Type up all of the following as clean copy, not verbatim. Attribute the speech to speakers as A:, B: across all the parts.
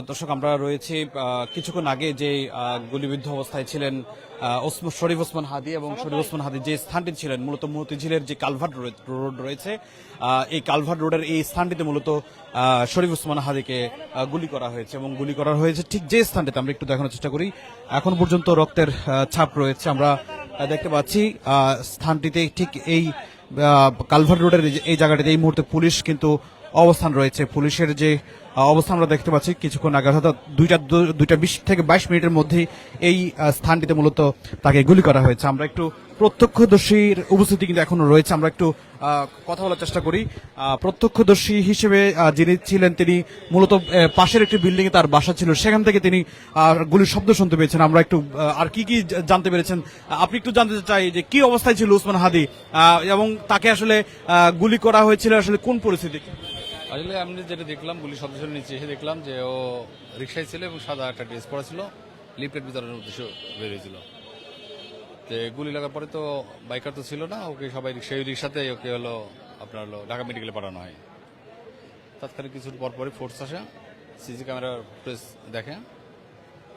A: দর্শক, আমরা রয়েছি কিছুক্ষণ আগে যে গুলিবিদ্ধ অবস্থায় ছিলেন শরীফ ওসমান হাদি, এবং শরীফ ওসমান হাদি যে স্থানটি ছিলেন মূলত মতিঝিলের যে কালভার্ট রোড রয়েছে, এই কালভার্ট রোডের এই স্থানটিতে মূলত শরীফ ওসমান হাদিকে গুলি করা হয়েছে, এবং গুলি করা হয়েছে ঠিক যে স্থানটিতে আমরা একটু দেখানোর চেষ্টা করি। এখন পর্যন্ত রক্তের ছাপ রয়েছে, আমরা দেখতে পাচ্ছি স্থানটিতে ঠিক এই কালভার্ট রোডের এই জায়গাটিতে এই মুহূর্তে পুলিশ কিন্তু অবস্থান রয়েছে। পুলিশের যে অবস্থান আমরা দেখতে পাচ্ছি কিছুক্ষণ আগে, অর্থাৎ 2টা 20 থেকে 22 মিনিটের মধ্যে এই স্থানটিতে মূলত তাকে গুলি করা হয়েছে। আমরা একটু প্রত্যক্ষদর্শীর উপস্থিতি কিন্তু এখনো রয়েছে, আমরা একটু কথা বলার চেষ্টা করি। প্রত্যক্ষদর্শী হিসেবে যিনি ছিলেন তিনি মূলত পাশের একটি বিল্ডিং এ তার বাসা ছিল, সেখান থেকে তিনি গুলির শব্দ শুনতে পেয়েছেন। আমরা একটু আর কি কি জানতে পেরেছেন আপনি একটু জানতে চাই যে কি অবস্থায় ছিল ওসমান হাদি, এবং তাকে আসলে গুলি করা হয়েছিল আসলে কোন পরিস্থিতি?
B: আসলে আমি যেটা দেখলাম, গুলি শব্দ শুনে নিচে এসে দেখলাম যে ও রিক্সায় ছিল এবং সাদা একটা ড্রেস পরা ছিল, লিফটের বিতরণের উদ্দেশ্যে বেরিয়েছিল। তো গুলি লাগার পরে তো বাইকার তো ছিল না, ওকে সবাই রিক্সাতে ওকে আপনার ঢাকা মেডিকেলে পাঠানো হয়। তাৎক্ষণিক কিছুর পরপরই ফোর্স আসে, সিসি ক্যামেরা ফুটেজ দেখে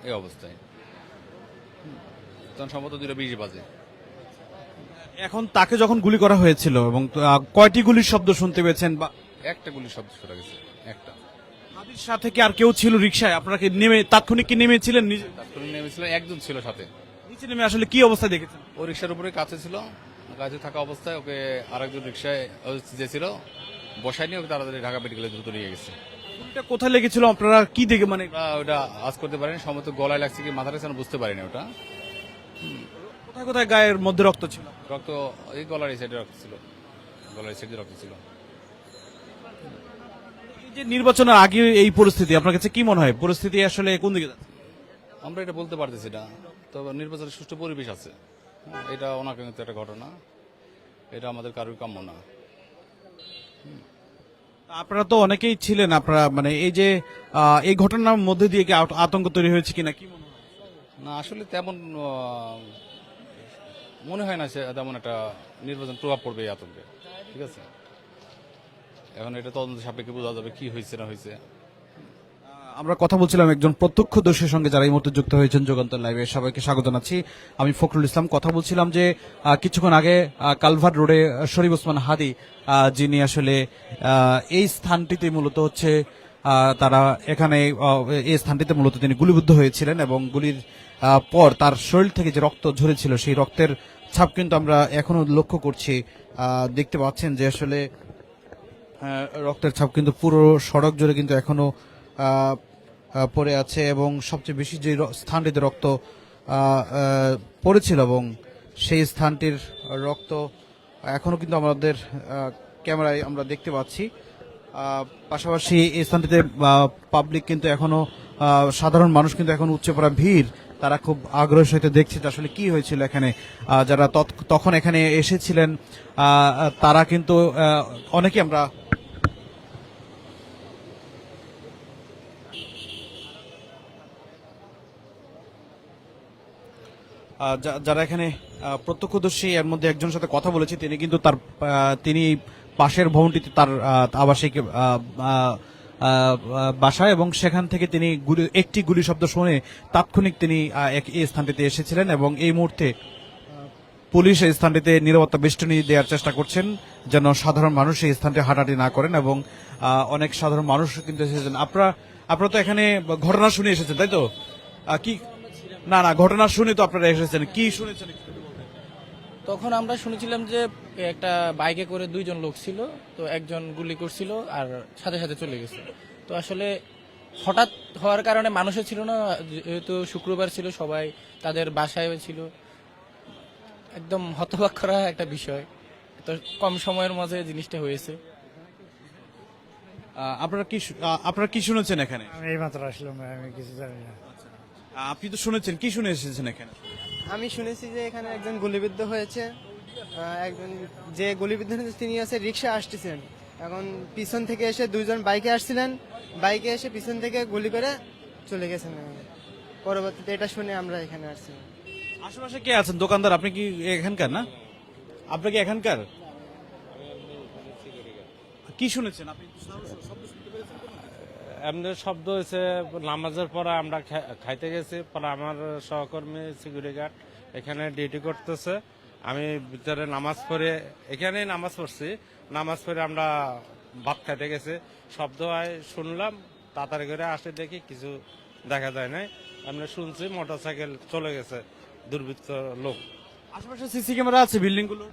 B: এই অবস্থায়। তখন সম্ভবত 2:20 বাজে।
A: এখন তাকে যখন গুলি করা হয়েছিল এবং কয়টি গুলির শব্দ শুনতে পেয়েছেন? বা
B: একটা গুলির শব্দ শোনা গেছে, একটা।
A: হাদির সাথে কি আর কেউ ছিল রিক্সায়? আপনারা কি নেমে তাৎক্ষণিক কি নেমেছিলেন?
B: তাৎক্ষণিক নেমেছিলেন, একজন ছিল সাথে।
A: নিচে নেমে আসলে কি অবস্থা দেখেছেন?
B: ও রিক্সার উপরে কাছে ছিল, কাছে থাকা অবস্থায় ওকে আরেকজন রিক্সায় যে ছিল বসায় নিয়ে ওকে তাড়াতাড়ি ঢাকা মেডিকেলে দ্রুত নিয়ে গেছে।
A: গুলিটা কোথায় লেগেছিল আপনারা কি দেখে মানে?
B: ওটা আজ করতে পারেনি, সম্ভবত গলায় লাগছে কি মাথা লাগছে বুঝতে পারিনি। ওটা
A: কোথায় কোথায় গায়ের মধ্যে রক্ত ছিল?
B: রক্ত এই গলার এই সাইডে রক্ত ছিল, গলার এই সাইডে রক্ত ছিল।
A: এই যে নির্বাচনের আগে এই পরিস্থিতি, আপনার কাছে কি মনে হয় পরিস্থিতি আসলে কোন দিকে যাচ্ছে?
B: আমরা এটা বলতে পারতেছি না, তবে নির্বাচনের সুষ্ঠু পরিবেশ আছে। এটা অনাকাঙ্ক্ষিত একটা ঘটনা, এটা আমাদের কারোর কাম্য না।
A: আপনারা তো অনেকেই ছিলেন, আপনারা মানে এই যে এই ঘটনার মধ্যে দিয়ে কি আতঙ্ক তৈরি হয়েছে কিনা কি মনে হয়?
B: না, আসলে তেমন মনে হয় না সে তেমন একটা নির্বাচন প্রভাব পড়বে এই আতঙ্কে। ঠিক আছে, এখন এটা তদন্ত সাপেক্ষে বোঝা যাবে কি হয়েছে না হয়েছে।
A: আমরা কথা বলছিলাম একজন প্রত্যক্ষদর্শীর সঙ্গে, যারা এই মুহূর্তে যুক্ত হয়েছেন যুগান্তর লাইভে, সবাইকে স্বাগত জানাচ্ছি। আমি ফখরুল ইসলাম। কথা বলছিলাম যে কিছুক্ষণ আগে কালভার্ট রোডে শরীফ ওসমান হাদি, যিনি আসলে এই স্থানটিতে মূলত হচ্ছে তারা এখানে এই স্থানটিতে মূলত তিনি গুলিবিদ্ধ হয়েছিলেন, এবং গুলির পর তার শরীর থেকে যে রক্ত ঝরেছিল সেই রক্তের ছাপ কিন্তু আমরা এখনো লক্ষ্য করছি। দেখতে পাচ্ছেন যে আসলে রক্তের ছাপ কিন্তু পুরো সড়ক জুড়ে কিন্তু এখনো পড়ে আছে, এবং সবচেয়ে বেশি যে স্থানটিতে রক্ত পড়েছিল এবং সেই স্থানটির রক্ত এখনো কিন্তু আমাদের ক্যামেরায় আমরা দেখতে পাচ্ছি। পাশাপাশি এই স্থানটিতে পাবলিক কিন্তু এখনো, সাধারণ মানুষ কিন্তু এখন উপচে পড়া ভিড়, তারা খুব আগ্রহের সহিত দেখছে যে আসলে কি হয়েছিল এখানে। যারা তখন এখানে এসেছিলেন তারা কিন্তু অনেকেই আমরা যারা এখানে প্রত্যক্ষদর্শী, এর মধ্যে একজনের সাথে কথা বলেছি, তিনি কিন্তু তিনি পাশের ভবনটিতে তার আবাসিক বাসায়, এবং সেখান থেকে তিনি একটি গুলি শব্দ শুনে তাৎক্ষণিক তিনি এই স্থানটিতে এসেছিলেন, এবং এই মুহূর্তে পুলিশ এই স্থানটিতে নিরাপত্তা বেষ্টনী দেওয়ার চেষ্টা করছেন যেন সাধারণ মানুষ এই স্থানটি হাঁটাহাঁটি না করেন, এবং অনেক সাধারণ মানুষ কিন্তু এসেছেন। আপনারা তো এখানে ঘটনা শুনে এসেছেন, তাই তো? কি না না ঘটনা শুনে তো আপনারা এসেছেন, কি শুনেছেন?
C: তখন আমরা শুনেছিলাম যে একটা বাইকে করে 2জন লোক ছিল, তো একজন গুলি করছিল আর সাথে সাথে চলে গেছে। তো আসলে হঠাৎ হওয়ার কারণে মানুষও ছিল না, যেহেতু শুক্রবার ছিল, সবাই তাদের বাসায় ছিল। একদম হতবাক করা একটা বিষয়, তো কম সময়ের মাঝে জিনিসটা হয়েছে।
A: আপনারা কি শুনেছেন এখানে?
D: আমি এইমাত্র আসলাম, আমি কিছু জানি না।
A: আপনি তো শুনেছেন, কি শুনে এসেছেন এখানে?
E: আমি শুনেছি যে এখানে একজন গুলিবিদ্ধ হয়েছে। একজন যে গুলিবিদ্ধ হয়েছে তিনি আছে রিক্সা আসতেছেন, এখন পিছন থেকে এসে 2জন বাইকে আসছিলেন, বাইকে এসে পিছন থেকে গুলি করে চলে গেছেন। পরবর্তীতে এটা শুনে আমরা এখানে আসছি।
A: আশেপাশে কে আছেন? দোকানদার? আপনি কি এখানকার না? আপনি কি এখানকার? কি শুনেছেন আপনি?
F: এমনি শব্দ হয়েছে নামাজের পরে আমরা খাইতে গেছি, পরে আমার সহকর্মী সিকিউরিটি গার্ড এখানে ডিউটি করতেছে, আমি ভিতরে নামাজ পড়ে এখানেই নামাজ পড়ছি, নামাজ পড়ে আমরা ভাত খাইতে গেছি, শব্দ হয় শুনলাম, তাড়াতাড়ি করে আসে দেখি কিছু দেখা যায় নাই, আমরা শুনছি মোটরসাইকেল চলে গেছে দুর্বৃত্ত লোক।
A: আশেপাশে সিসি ক্যামেরা আছে বিল্ডিং গুলো?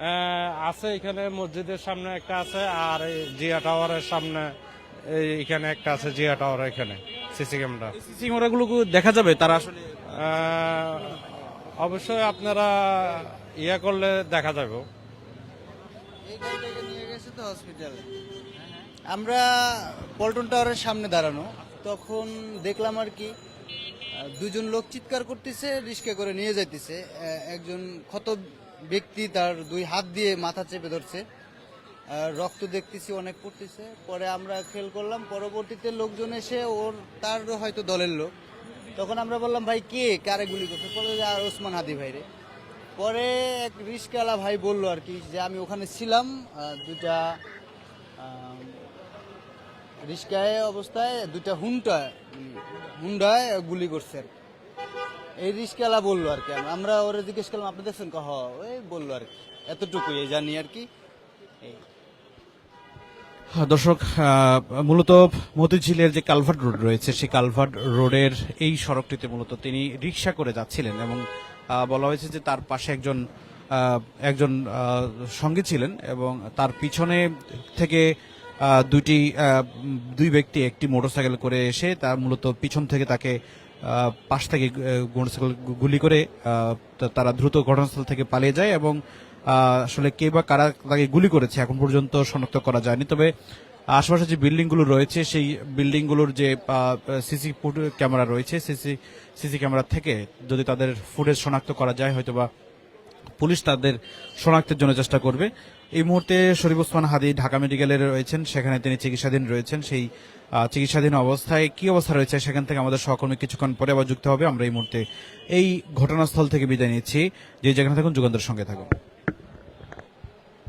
F: আছে, এখানে মসজিদের সামনে একটা আছে, আর এই জিয়া টাওয়ারের সামনে এখানে একটা আছে, জিয়া টাওয়ার এখানে সিসি ক্যামেরা।
A: সিসি ক্যামেরা গুলো দেখা যাবে তারা আসলে
F: অবশ্যই আপনারা ইয়া করলে দেখা যাবে।
G: এই গাড়িটাকে নিয়ে গেছে তো হসপিটালে। আমরা পল্টন টাওয়ারের সামনে দাঁড়ানো, তখন দেখলাম আর কি দুজন লোক চিৎকার করতেছে, রিস্কা করে নিয়ে যাইতেছে। একজন ক্ষত ব্যক্তি তার দুই হাত দিয়ে মাথা চেপে ধরছে, রক্ত দেখতেছি অনেক পড়তেছে। পরে আমরা খেয়াল করলাম, পরবর্তীতে লোকজন এসে তার হয়তো দলের লোক। তখন আমরা বললাম, ভাই কে কারে গুলি করছে? বলে যে আর ওসমান হাদি ভাইরে। পরে এক রিস্কাওয়ালা ভাই বললো আর কি যে আমি ওখানে ছিলাম, দুটা রিস্কায় অবস্থায় দুটা হুন্ডায় গুলি করছে আর কি। এই রিস্কাওয়ালা বললো আর কি। আমরা ওরা জিজ্ঞেস করলাম আপনি দেখছেন? ওই বললো আর কি, এতটুকুই জানি আর কি।
A: দর্শক, মূলত মতিঝিলের যে কালভার্ট রোড রয়েছে সেই কালভার্ট রোডের এই সড়কটিতে মূলত তিনি রিক্সা করে যাচ্ছিলেন এবং বলা হয়েছে যে তার পাশে একজন সঙ্গী ছিলেন এবং তার পিছনে থেকে দুই ব্যক্তি একটি মোটরসাইকেল করে এসে তার মূলত পিছন থেকে তাকে পাশ থেকে মোটরসাইকেল গুলি করে তারা দ্রুত ঘটনাস্থল থেকে পালিয়ে যায় এবং আসলে কে বা কারা তাকে গুলি করেছে এখন পর্যন্ত শনাক্ত করা যায়নি। তবে আশেপাশে যে বিল্ডিং গুলো রয়েছে সেই বিল্ডিং গুলোর যে সিসি ক্যামেরা রয়েছে সিসি ক্যামেরা থেকে যদি তাদের ফুটেজ শনাক্ত করা যায় হয়তোবা পুলিশ তাদের শনাক্তের জন্য চেষ্টা করবে। এই মুহূর্তে শরীফ ওসমান হাদি ঢাকা মেডিকেলে রয়েছেন, সেখানে তিনি চিকিৎসাধীন রয়েছেন। সেই চিকিৎসাধীন অবস্থায় কি অবস্থা রয়েছে সেখান থেকে আমাদের সহকর্মী কিছুক্ষণ পরে আবার যুক্ত হবে। আমরা এই মুহূর্তে এই ঘটনাস্থল থেকে বিদায় নিচ্ছি। যে যেখানে থাকুন যুগান্তরের সঙ্গে থাকুন।